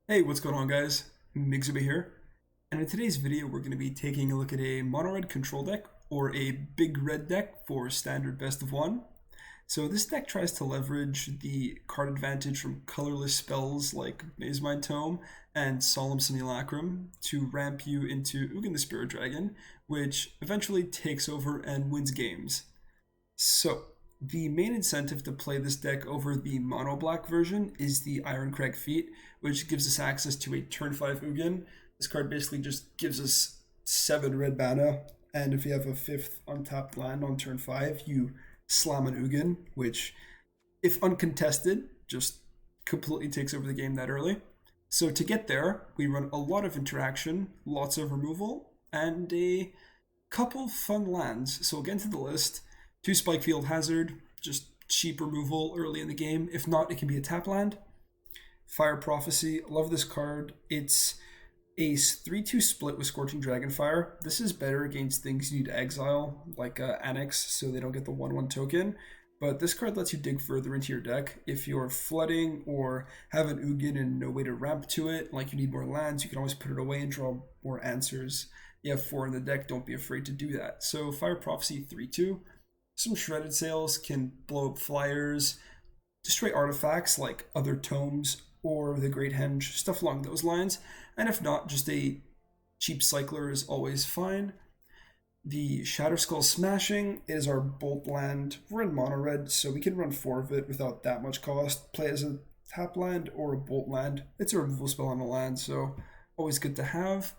Hey, what's going on guys? Migzuba here, and in today's video we're going to be taking a look at a mono red control deck, or a big red deck for standard best of one. So this deck tries to leverage the card advantage from colorless spells like Maze Mind Tome and Solemn Simulacrum to ramp you into Ugin the Spirit Dragon, which eventually takes over and wins games. So, the main incentive to play this deck over the mono black version is the Ironcrag Feat, which gives us access to a turn 5 Ugin. This card basically just gives us 7 red mana, and if you have a 5th untapped land on turn 5, you slam an Ugin, which, if uncontested, just completely takes over the game that early. So, to get there, we run a lot of interaction, lots of removal, and a couple fun lands. So, we'll get into the list. 2 Spikefield Hazard, just cheap removal early in the game. If not, it can be a tap land. Fire Prophecy, love this card. It's a 3-2 split with Scorching Dragonfire. This is better against things you need to exile, like Annex, so they don't get the 1-1 token. But this card lets you dig further into your deck. If you're flooding or have an Ugin and no way to ramp to it, like you need more lands, you can always put it away and draw more answers. You have 4 in the deck, don't be afraid to do that. So Fire Prophecy 3-2. Some shredded sails can blow up flyers, destroy artifacts like other tomes or the Great Henge, stuff along those lines. And if not, just a cheap cycler is always fine. The Shatter Skull Smashing is our bolt land. We're in mono red, so we can run 4 of it without that much cost. Play as a tap land or a bolt land. It's a removal spell on a land, so always good to have.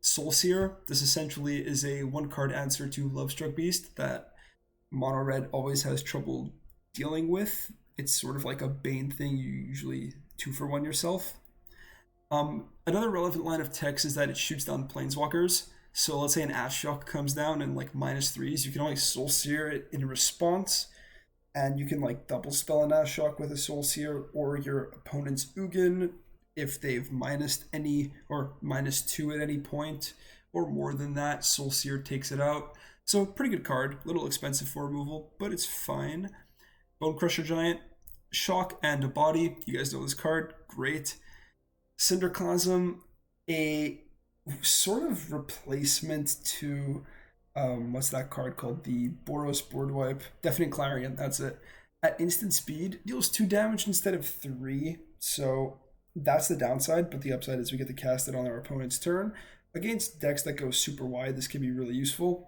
Soul Seer, this essentially is a 1 card answer to Lovestruck Beast that mono red always has trouble dealing with. It's sort of like a Bane thing. You usually 2-for-1 yourself. Another relevant line of text is that it shoots down planeswalkers. So let's say an Afshock comes down and like -3s, you can only Soul Seer it in response, and you can like double spell an Afshock with a Soul Seer, or your opponent's Ugin if they've minus any or -2 at any point, or more than that, Soul Seer takes it out. So pretty good card, a little expensive for removal, but it's fine. Bone Crusher Giant, shock and a body. You guys know this card, great. Cinderclasm, a sort of replacement to what's that card called? The Boros Board Wipe. Deafening Clarion, that's it. At instant speed, deals 2 damage instead of 3. So that's the downside, but the upside is we get to cast it on our opponent's turn. Against decks that go super wide, this can be really useful.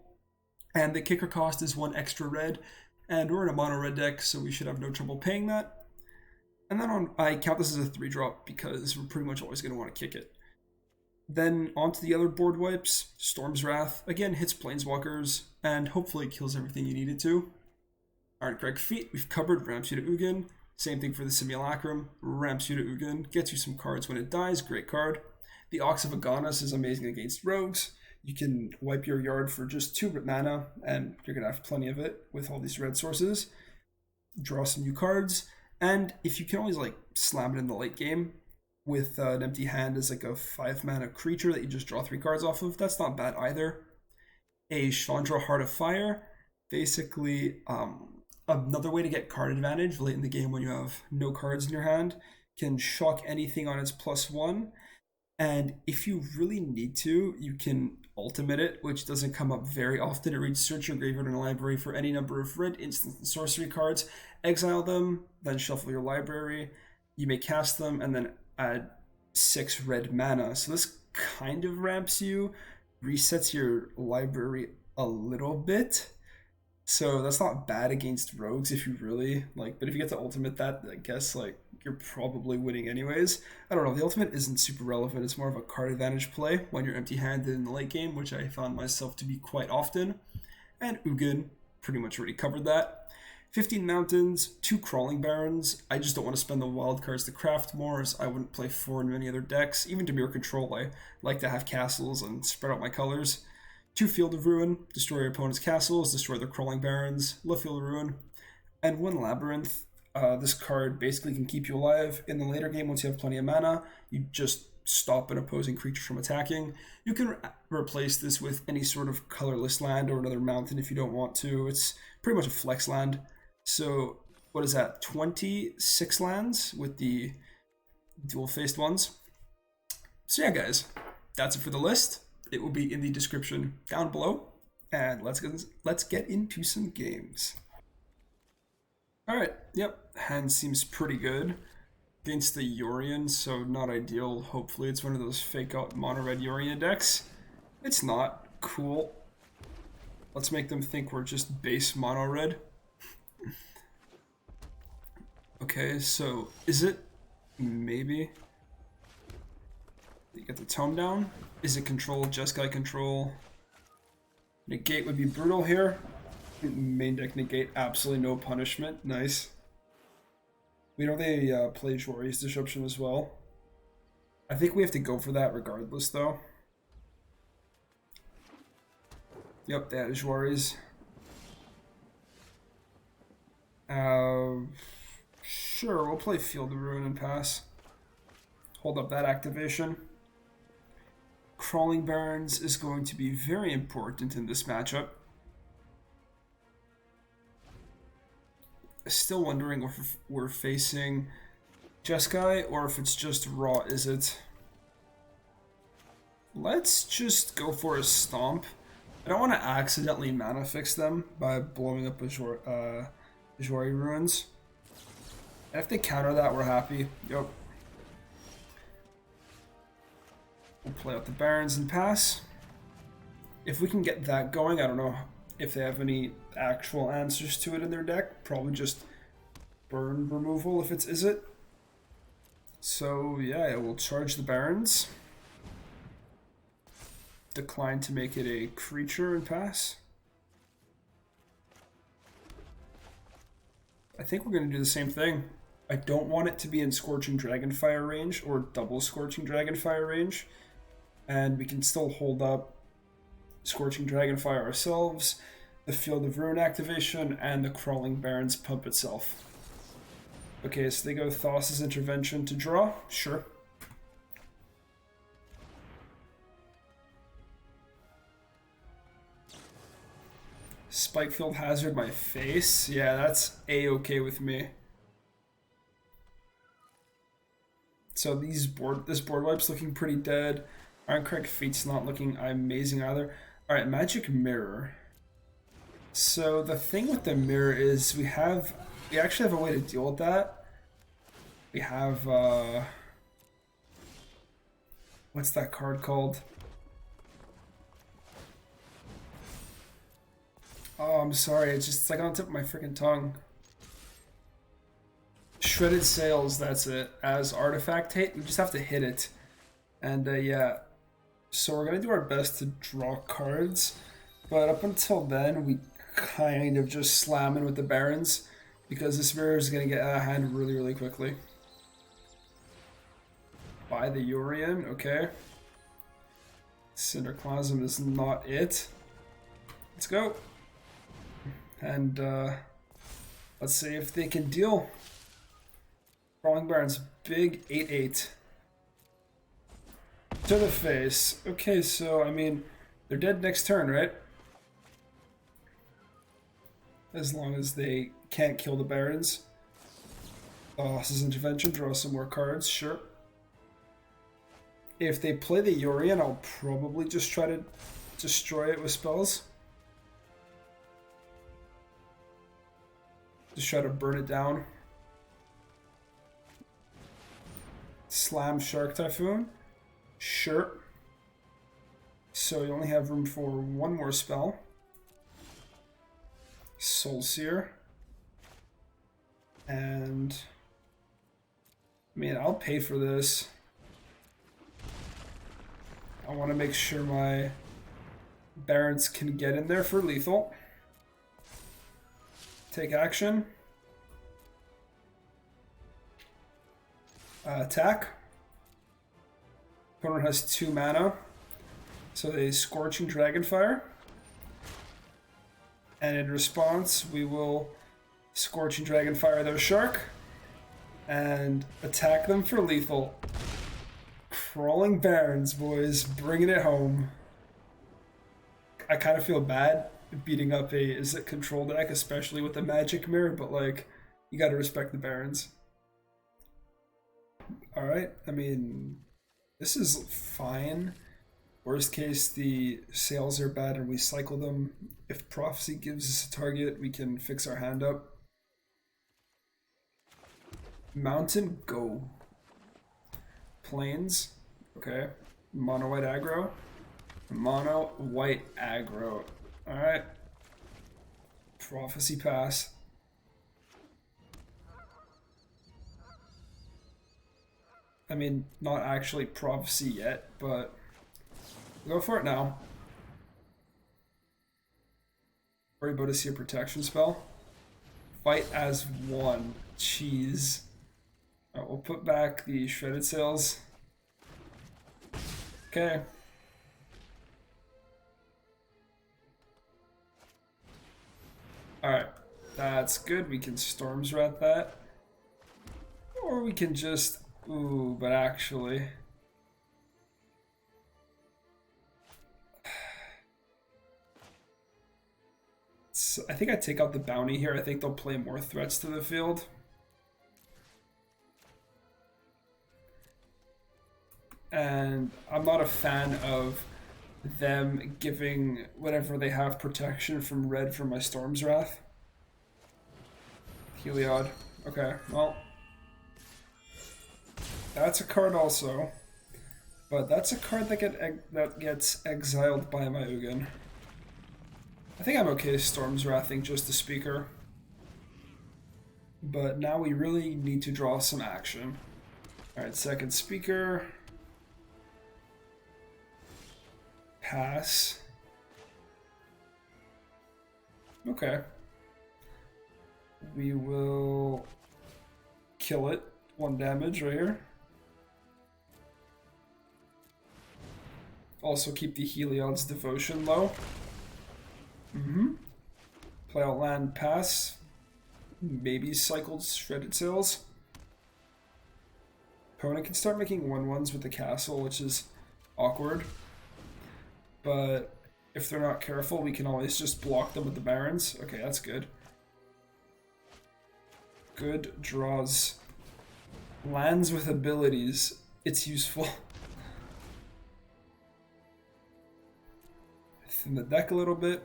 And the kicker cost is 1 extra red, and we're in a mono red deck, so we should have no trouble paying that. And then I count this as a 3-drop because we're pretty much always going to want to kick it. Then onto the other board wipes. Storm's Wrath, again, hits planeswalkers, and hopefully kills everything you need it to. Ironcrag Feat, we've covered, ramps you to Ugin. Same thing for the Simulacrum, ramps you to Ugin, gets you some cards when it dies, great card. The Ox of Agonis is amazing against rogues. You can wipe your yard for just 2 mana, and you're going to have plenty of it with all these red sources. Draw some new cards, and if you can always like slam it in the late game with an empty hand as like a 5 mana creature that you just draw 3 cards off of, that's not bad either. A Chandra Heart of Fire, basically another way to get card advantage late in the game when you have no cards in your hand, can shock anything on its +1. And if you really need to, you can ultimate it, which doesn't come up very often. It reads search your graveyard and library for any number of red instant and sorcery cards, exile them, then shuffle your library. You may cast them and then add 6 red mana. So this kind of ramps you, resets your library a little bit. So that's not bad against rogues if you really like, but if you get to ultimate that, I guess like you're probably winning anyways. I don't know, the ultimate isn't super relevant. It's more of a card advantage play when you're empty-handed in the late game, which I found myself to be quite often. And Ugin, pretty much already covered that. 15 Mountains, 2 Crawling Barrens. I just don't want to spend the wild cards to craft more, as I wouldn't play 4 in many other decks. Even to Mirror Control, I like to have castles and spread out my colors. 2 Field of Ruin, destroy your opponent's castles, destroy their Crawling Barrens, love Field of Ruin. And 1 Labyrinth. This card basically can keep you alive. In the later game, once you have plenty of mana, you just stop an opposing creature from attacking. You can replace this with any sort of colorless land or another mountain if you don't want to. It's pretty much a flex land. So what is that? 26 lands with the dual-faced ones. So yeah, guys, that's it for the list. It will be in the description down below. And let's get into some games. All right, yep, hand seems pretty good against the Yorion, so not ideal. Hopefully it's one of those fake out mono red Yorion decks. It's not. Cool. Let's make them think we're just base mono red. Okay, so is it maybe you get the tone down? Is it control? Jeskai control? Negate would be brutal here. Main deck negate, absolutely no punishment. Nice. We know they play Jori's Disruption as well. I think we have to go for that regardless, though. Yep, that is Jori's. Sure, we'll play Field of Ruin and pass. Hold up that activation. Crawling Barrens is going to be very important in this matchup. Still wondering if we're facing Jeskai or if it's just Raw, is it? Let's just go for a Stomp. I don't want to accidentally mana fix them by blowing up a Jori Ruins. And if they counter that, we're happy. Yep. We'll play out the Barrens and pass. If we can get that going, I don't know if they have any actual answers to it in their deck. Probably just burn removal if it's Izzet. So yeah, we'll charge the Barrens. Decline to make it a creature and pass. I think we're going to do the same thing. I don't want it to be in Scorching Dragonfire range or double Scorching Dragonfire range. And we can still hold up Scorching Dragonfire ourselves, the Field of Ruin activation, and the Crawling Barrens pump itself. Okay, so they go Thassa's Intervention to draw. Sure. Spikefield Hazard my face. Yeah, that's a-okay with me. So this board wipe's looking pretty dead. Ironcrag Feat's not looking amazing either. Alright, Magic Mirror. So the thing with the mirror is we actually have a way to deal with that. We have what's that card called? Oh, I'm sorry, it's like on the tip of my freaking tongue. Shredded Sails, that's it. As artifact hit, we just have to hit it. And yeah, so we're gonna do our best to draw cards, but up until then, we kind of just slam in with the Barrens because this mirror is gonna get out of hand really, really quickly. By the Yorion, okay. Cinderclasm is not it. Let's go. And let's see if they can deal. Crawling Barrens, big 8/8. To the face. Okay, so, I mean, they're dead next turn, right? As long as they can't kill the Barrens. Thassa's Intervention, draw some more cards, sure. If they play the Yorion, I'll probably just try to destroy it with spells. Just try to burn it down. Slam Shark Typhoon. Sure. So you only have room for one more spell. Soul Seer. And I mean, I'll pay for this. I want to make sure my Barrens can get in there for lethal. Take action. Attack. Opponent has 2 mana. So they Scorching Dragonfire. And in response, we will Scorching Dragonfire their shark and attack them for lethal. Crawling Barrens, boys, bringing it home. I kind of feel bad beating up a Izzet control deck, especially with the Magic Mirror, but like, you gotta respect the Barrens. Alright, I mean, This is fine. Worst case, the sales are bad and we cycle them. If Prophecy gives us a target, we can fix our hand up. Mountain, go. Plains, okay. Mono white aggro. Mono white aggro. Alright. Prophecy pass. I mean, not actually Prophecy yet, but go for it now. Worry about to see a protection spell. Fight as one. Cheese. Alright, we'll put back the shredded sails. Okay. Alright, that's good. We can Storm's Wrath that. Or we can just... Ooh, but actually... So I think I take out the bounty here. I think they'll play more threats to the field. And I'm not a fan of them giving whatever they have protection from red from my Storm's Wrath. Heliod. Okay, well. That's a card also. But that's a card that gets exiled by my Ugin. I think I'm okay Storm's Wrathing just the Speaker. But now we really need to draw some action. Alright, second Speaker. Pass. Okay. We will kill it. 1 damage right here. Also keep the Heliod's Devotion low. Play out land, pass. Maybe cycled shredded sails. Opponent can start making 1/1s with the castle, which is awkward. But if they're not careful, we can always just block them with the Barons. Okay, that's good. Good draws. Lands with abilities. It's useful. Thin the deck a little bit.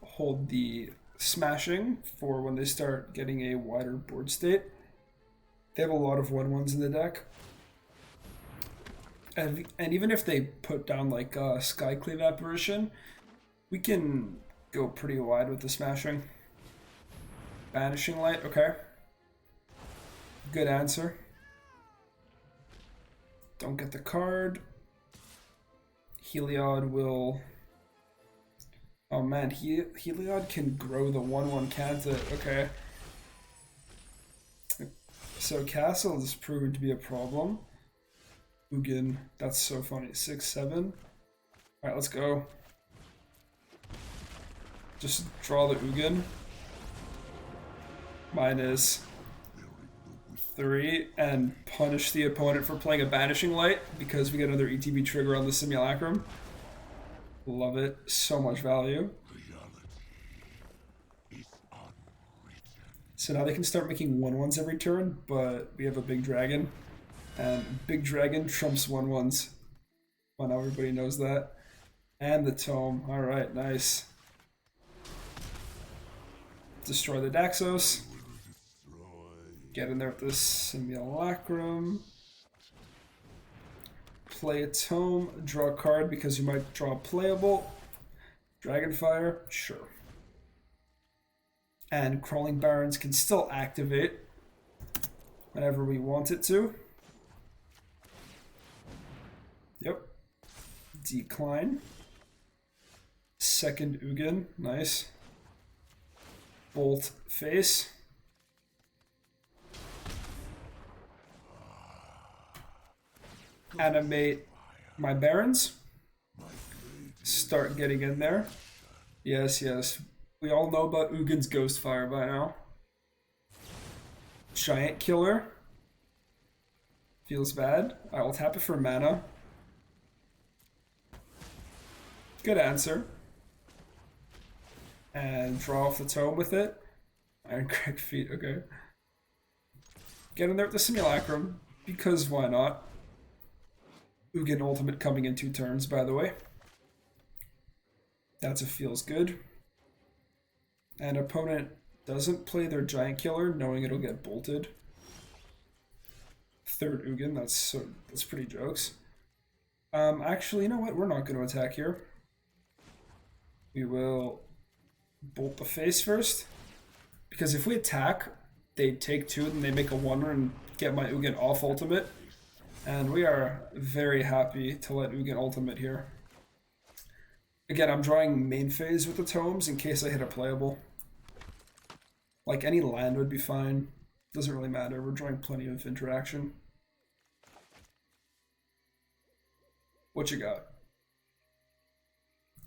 Hold the smashing for when they start getting a wider board state. They have a lot of 1/1s in the deck. And even if they put down like Skycleave Apparition, we can go pretty wide with the smashing. Banishing Light, okay. Good answer. Don't get the card. Heliod will... Oh man, Heliod can grow the 1/1 Kanta. Okay. So Castle is proven to be a problem. Ugin, that's so funny. 6/7. Alright, let's go. Just draw the Ugin. -3 and punish the opponent for playing a Banishing Light because we get another ETB trigger on the Simulacrum. Love it. So much value. So now they can start making 1/1s every turn, but we have a big dragon. And big dragon trumps 1/1s. Well, now everybody knows that. And the tome. Alright, nice. Destroy the Daxos. Get in there with this Simulacrum. Play a tome, draw a card because you might draw a playable. Dragonfire, sure. And Crawling Barons can still activate whenever we want it to. Yep. Decline. Second Ugin, nice. Bolt face. Animate my Barons. Start getting in there. Yes, yes. We all know about Ugin's Ghostfire by now. Giant Killer. Feels bad. I will tap it for mana. Good answer. And draw off the tome with it. Iron Crack Feet, okay. Get in there with the Simulacrum. because why not? Ugin ultimate coming in 2 turns, by the way. That's a feels good. And opponent doesn't play their giant killer, knowing it'll get bolted. Third Ugin, that's pretty jokes. Actually, you know what? We're not going to attack here. We will bolt the face first. Because if we attack, they take 2 and they make a 1-er and get my Ugin off ultimate. And we are very happy to let Ugin ultimate here. Again, I'm drawing main phase with the tomes in case I hit a playable. Like any land would be fine. Doesn't really matter. We're drawing plenty of interaction. What you got?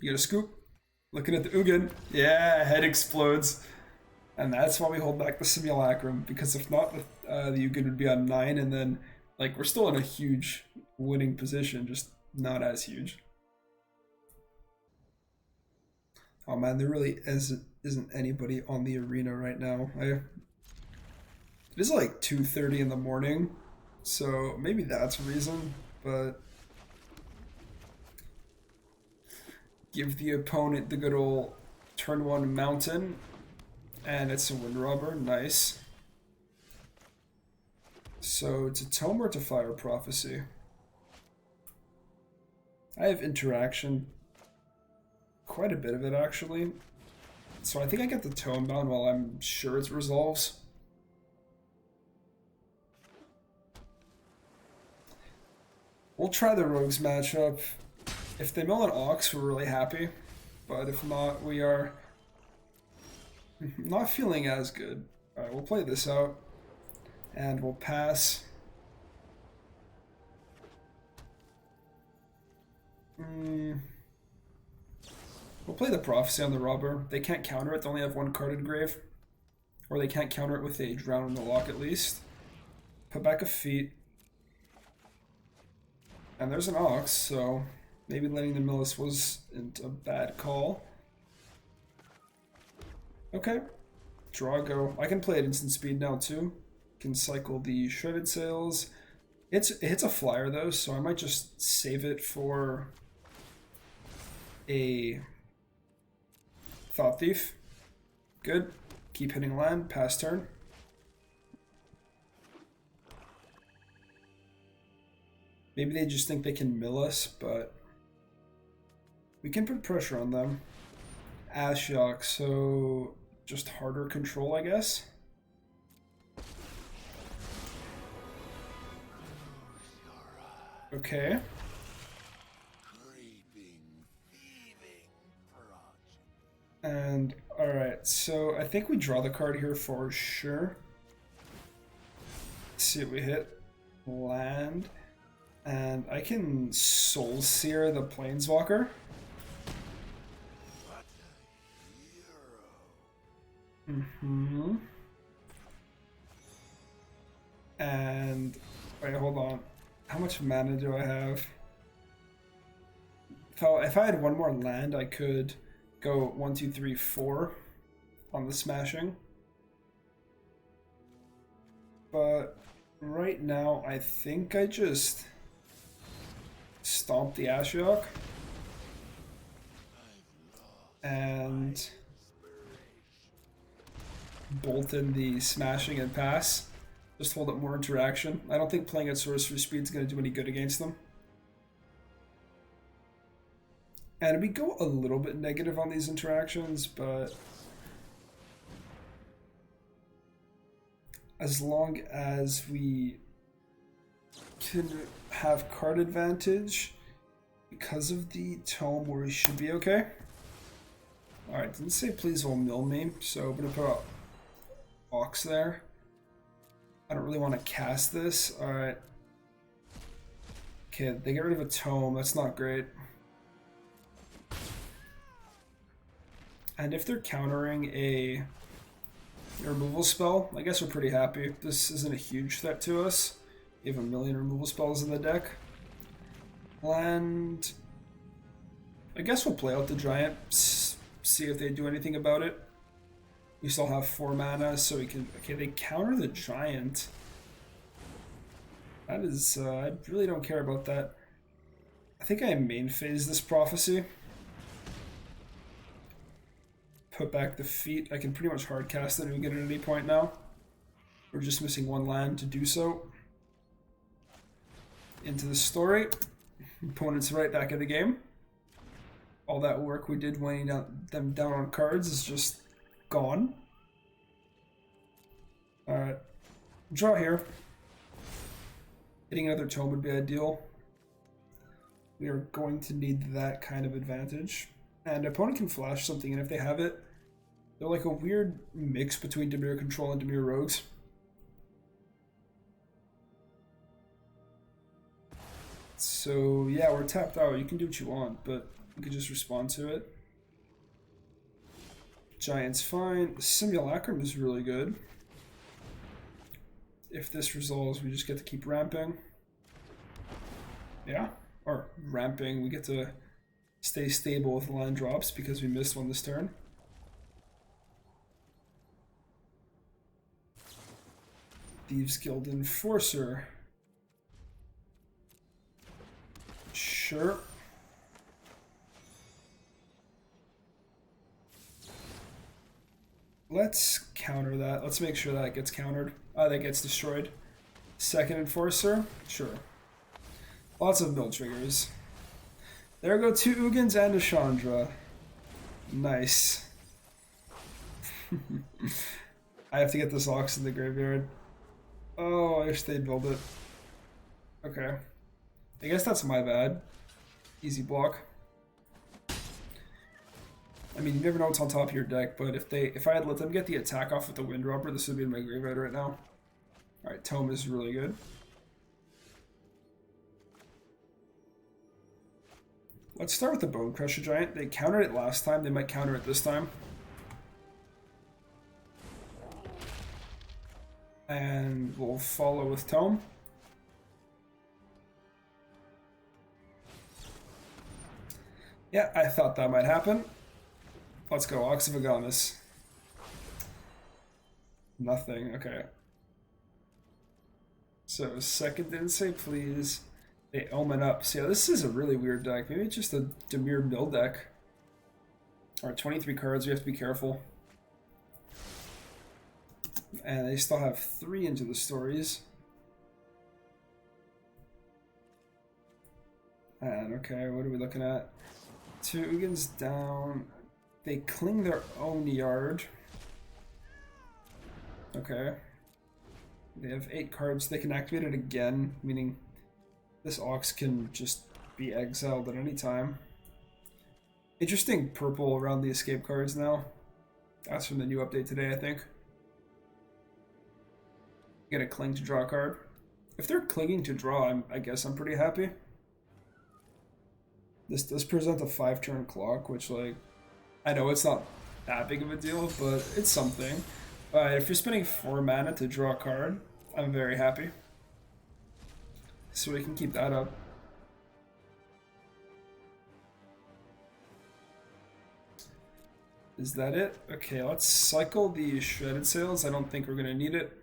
You got a scoop? Looking at the Ugin. Yeah, head explodes. And that's why we hold back the Simulacrum, because if not, the Ugin would be on 9, and then, like, we're still in a huge winning position, just not as huge. Oh man, there really isn't anybody on the arena right now. It is like 2:30 in the morning, so maybe that's a reason, but give the opponent the good old turn 1 mountain, and it's a Wind Robber, nice. So it's a Tome or to Fire Prophecy. I have interaction, quite a bit of it actually. So I think I get the Tome bound while I'm sure it resolves. We'll try the Rogues matchup. If they mill an Ox, we're really happy. But if not, we are not feeling as good. Alright, we'll play this out. And we'll pass. We'll play the Prophecy on the Robber. They can't counter it, they only have 1 carded grave. Or they can't counter it with a Drown in the Lock at least. Put back a Feat. And there's an Ox, so maybe letting the Millis wasn't a bad call. Okay. Draw, go. I can play at instant speed now too. Can cycle the Shredded Sails. It hits a flyer though, so I might just save it for a Thought Thief. Good. Keep hitting land, pass turn. Maybe they just think they can mill us, but we can put pressure on them. Ashiok, so just harder control, I guess. Okay. And alright, so I think we draw the card here for sure. Let's see what we hit. Land. And I can Soul Sear the Planeswalker. And wait, hold on. How much mana do I have? If I had 1 more land, I could go 1, 2, 3, 4 on the smashing. But right now, I think I just stomp the Ashiok and bolt in the smashing and pass. Just hold up more interaction. I don't think playing at Sorcery Speed is going to do any good against them. And we go a little bit negative on these interactions, but as long as we can have card advantage because of the tome, we should be okay. Alright, didn't say please will mill me, so I'm going to put a Ox there. I don't really want to cast this. Alright. Okay, they get rid of a tome. That's not great. And if they're countering a removal spell, I guess we're pretty happy. This isn't a huge threat to us. We have 1,000,000 removal spells in the deck. Land. I guess we'll play out the giant, see if they do anything about it. We still have 4 mana, so we can. Okay, they counter the giant. That is, I really don't care about that. I think I main phase this prophecy. Put back the feet. I can pretty much hard cast it and get it at any point now. We're just missing one land to do so. Into the story. Opponent's right back in the game. All that work we did weighing them down on cards is just gone. Alright. Draw here. Hitting another tome would be ideal. We are going to need that kind of advantage. And opponent can flash something, and if they have it, they're like a weird mix between Dimir Control and Dimir Rogues. So yeah, we're tapped out. You can do what you want, but you can just respond to it. Giant's fine. Simulacrum is really good. If this resolves, we just get to keep ramping. Yeah, or ramping. We get to stay stable with land drops because we missed one this turn. Thieves Guild Enforcer. Sure. Let's counter that. Let's make sure that gets countered. That gets destroyed. Second Enforcer? Sure. Lots of mill triggers. There go two Ugins and a Chandra. Nice. I have to get this Ox in the graveyard. Oh, I wish they'd build it. Okay. I guess that's my bad. Easy block. I mean, you never know what's on top of your deck, but if I had let them get the attack off with the Windrobber, this would be in my graveyard right now. Alright, Tome is really good. Let's start with the Bone Crusher Giant. They countered it last time, they might counter it this time. And we'll follow with Tome. Yeah, I thought that might happen. Let's go, Ox of Agamis. Nothing, okay. So, second didn't say please. They omen up. So yeah, this is a really weird deck. Maybe it's just a Dimir mill deck. Alright, 23 cards, we have to be careful. And they still have 3 into the stories. And okay, what are we looking at? 2 Ugins down. They cling their own yard. Okay. They have 8 cards. They can activate it again, meaning this Ox can just be exiled at any time. Interesting purple around the escape cards now. That's from the new update today, I think. Get a cling to draw a card. If they're clinging to draw, I guess I'm pretty happy. This does present a 5-turn clock, which, like, I know it's not that big of a deal, but it's something. If you're spending 4 mana to draw a card, I'm very happy. So we can keep that up. Is that it? Okay, let's cycle the Shredded Sails. I don't think we're going to need it.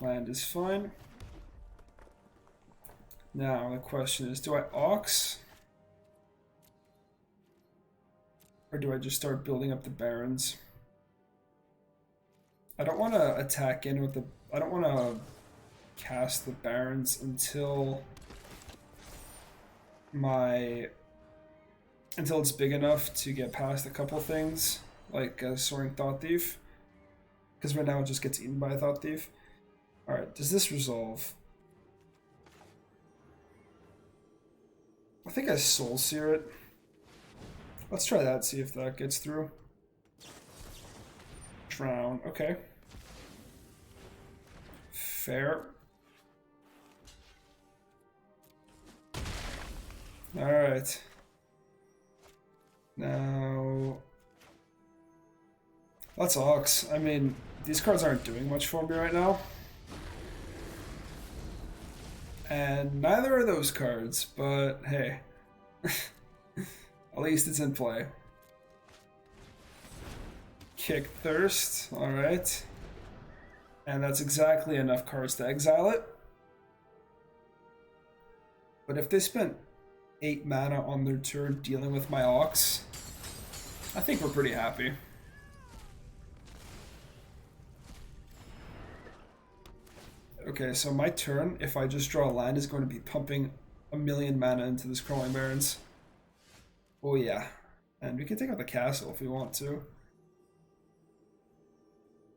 Land is fine. Now, the question is, do I Ox? Or do I just start building up the Barons? I don't want to attack in with the... I don't want to cast the Barons until until it's big enough to get past a couple things, like Soaring Thought Thief. Because right now it just gets eaten by a Thought Thief. Alright, does this resolve? I think I Soul Sear it. Let's try that, see if that gets through. Drown, okay. Fair. Alright. Now... That's Ox. I mean, these cards aren't doing much for me right now. And neither are those cards, but hey. At least it's in play. Kick Thirst, alright. And that's exactly enough cards to exile it. But if they spent 8 mana on their turn dealing with my Ox, I think we're pretty happy. Okay, so my turn, if I just draw a land, is going to be pumping a million mana into this Crawling Barrens. Oh yeah. And we can take out the castle if we want to.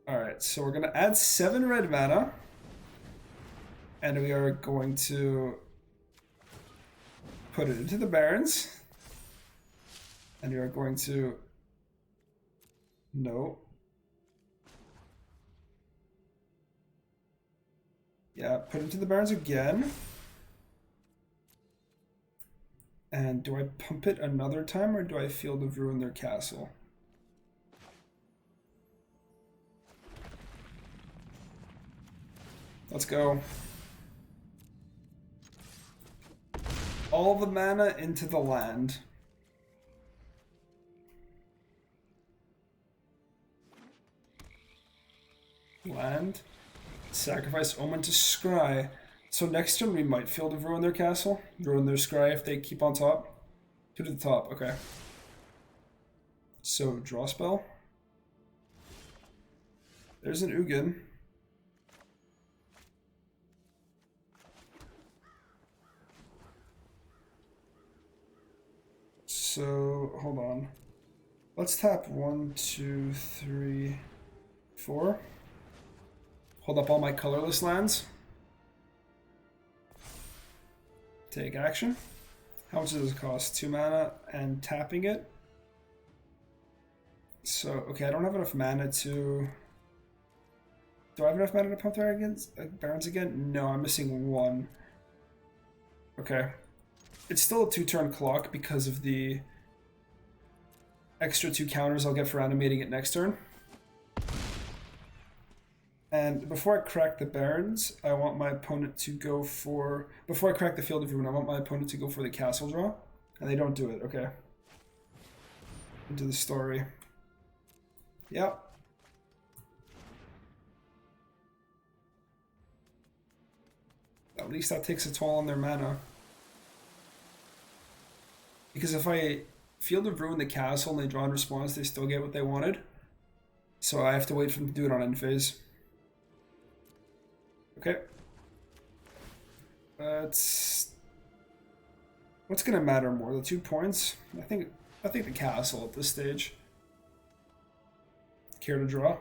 Alright, so we're going to add 7 red mana. And we are going to put it into the Barrens. And we are going to... No. Yeah, put it into the Barrens again. And do I pump it another time, or do I Field of Ruin their castle? Let's go. All the mana into the land. Land. Sacrifice Omen to Scry. So next turn we might Field of Ruin their castle. Ruin their Scry if they keep on top. 2 to the top, okay. So, draw spell. There's an Ugin. So, hold on. Let's tap 1, 2, 3, 4. Hold up all my colorless lands. Take action. How much does it cost? 2 mana and tapping it. So, okay, I don't have enough mana to... Do I have enough mana to pump their Barrens again? No, I'm missing 1. Okay. It's still a 2-turn clock because of the extra 2 counters I'll get for animating it next turn. And before I crack the Barrens, I want my opponent to go for... Before I crack the Field of Ruin, I want my opponent to go for the castle draw. And they don't do it, okay. Into the story. Yep. At least that takes a toll on their mana. Because if I Field of Ruin the castle and they draw in response, they still get what they wanted. So I have to wait for them to do it on end phase. Okay. What's gonna matter more? The 2 points? I think the castle at this stage. Care to draw?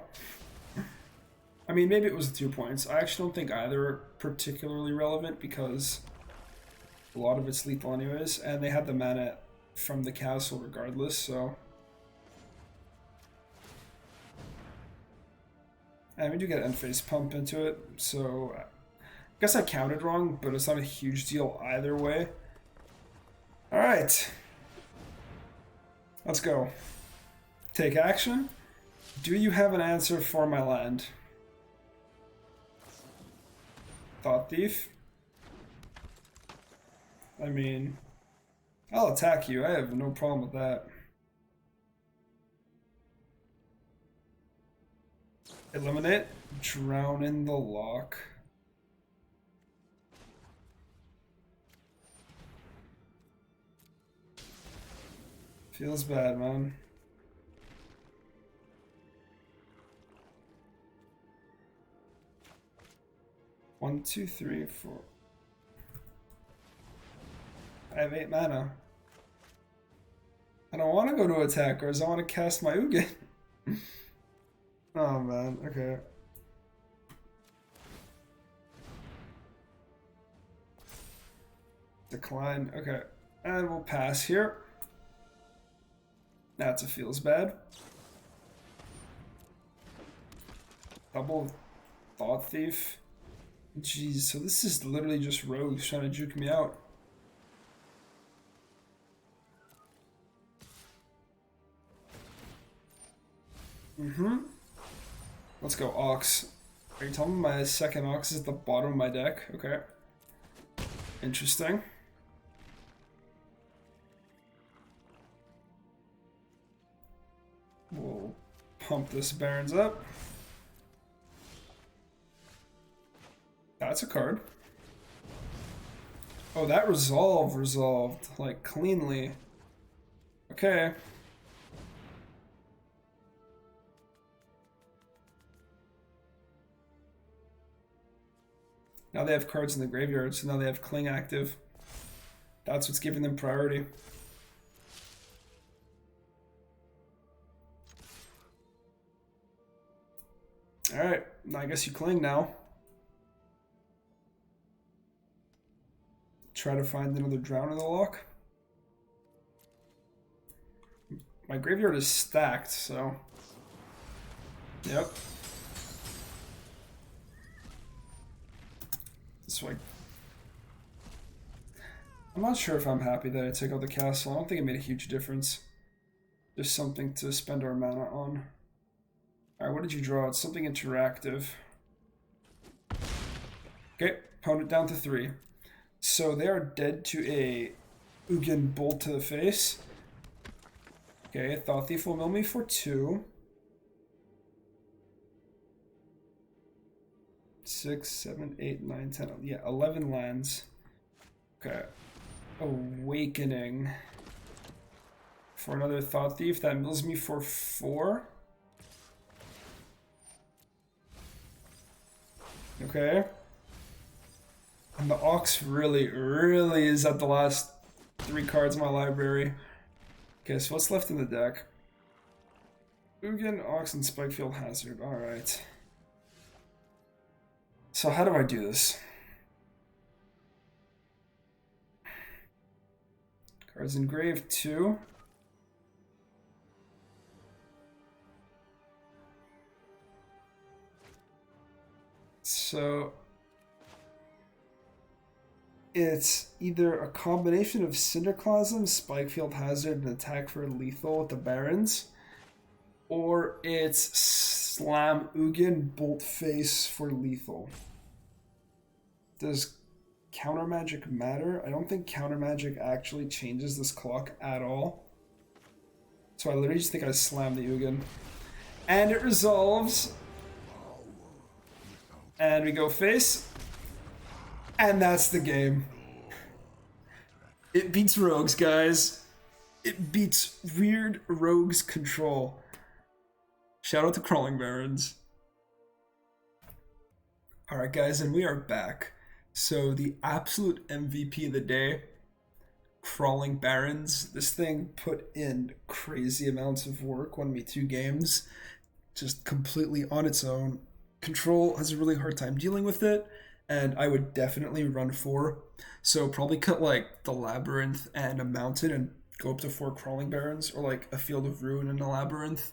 I mean, maybe it was the 2 points. I actually don't think either are particularly relevant because a lot of it's lethal anyways, and they had the mana from the castle regardless, so... And we do get end phase pump into it, so... I guess I counted wrong, but it's not a huge deal either way. Alright. Let's go. Take action. Do you have an answer for my land? Thought Thief? I mean, I'll attack you. I have no problem with that. Eliminate. Drown in the Loch. Feels bad, man. One, two, three, 4. I have 8 mana. I don't want to go to attackers. I want to cast my Ugin. Oh man. Okay. Decline. Okay. And we'll pass here. That's a feels bad. Double Thought Thief. Jeez, so this is literally just rogues trying to juke me out. Let's go Ox. Are you telling me my second Ox is at the bottom of my deck? Okay. Interesting. We'll pump this Barrens up. That's a card. Oh, that resolved, like, cleanly. Okay. Now they have cards in the graveyard, so now they have Cling active. That's what's giving them priority. Alright, I guess you Cling now. Try to find another Drown in the lock. My graveyard is stacked, so... Yep. It's like... I'm not sure if I'm happy that I took out the castle. I don't think it made a huge difference. Just something to spend our mana on. Alright, what did you draw? It's something interactive. Okay, opponent down to 3. So they are dead to a Ugin Bolt to the face. Okay, Thought Thief will mill me for 2. 6, 7, 8, 9, 10. Yeah, 11 lands. Okay. Awakening. For another Thought Thief. That mills me for 4. Okay. And the Ox really is at the last 3 cards in my library. Okay, so what's left in the deck? Ugin, Ox, and Spikefield Hazard. Alright. So how do I do this? Cards engraved 2. So it's either a combination of Cinderclasm, Spikefield Hazard, and attack for lethal with the Barons, or it's Slam Ugin, Bolt Face for lethal. Does counter magic matter? I don't think counter magic actually changes this clock at all. So I literally just think I slam the Ugin. And it resolves. And we go face. And that's the game. It beats Rogues, guys. It beats weird Rogues control. Shout out to Crawling Barons. Alright guys, and we are back. So the absolute MVP of the day, Crawling Barons. This thing put in crazy amounts of work, won me 2 games, just completely on its own. Control has a really hard time dealing with it, and I would definitely run 4. So probably cut like the Labyrinth and a Mountain and go up to 4 Crawling Barons, or like a Field of Ruin and a Labyrinth.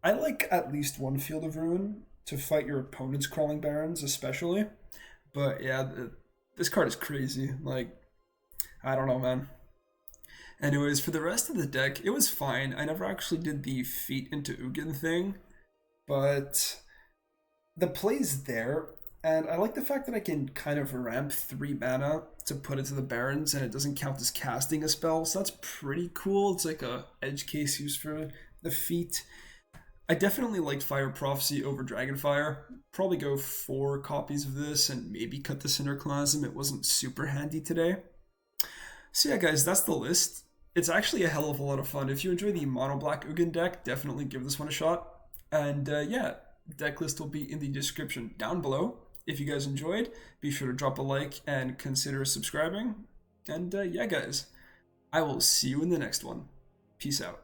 I like at least 1 Field of Ruin to fight your opponent's Crawling Barons especially. But yeah, this card is crazy. Like, I don't know, man. Anyways, for the rest of the deck, it was fine. I never actually did the Feet into Ugin thing, but the play's there, and I like the fact that I can kind of ramp 3 mana to put it to the Barons, and it doesn't count as casting a spell, so that's pretty cool. It's like a edge case used for the Feet. I definitely liked Fire Prophecy over Dragonfire. Probably go 4 copies of this and maybe cut the Cinderclasm. It wasn't super handy today. So yeah, guys, that's the list. It's actually a hell of a lot of fun. If you enjoy the Mono Black Ugin deck, definitely give this one a shot. And yeah, deck list will be in the description down below. If you guys enjoyed, be sure to drop a like and consider subscribing. And yeah, guys, I will see you in the next one. Peace out.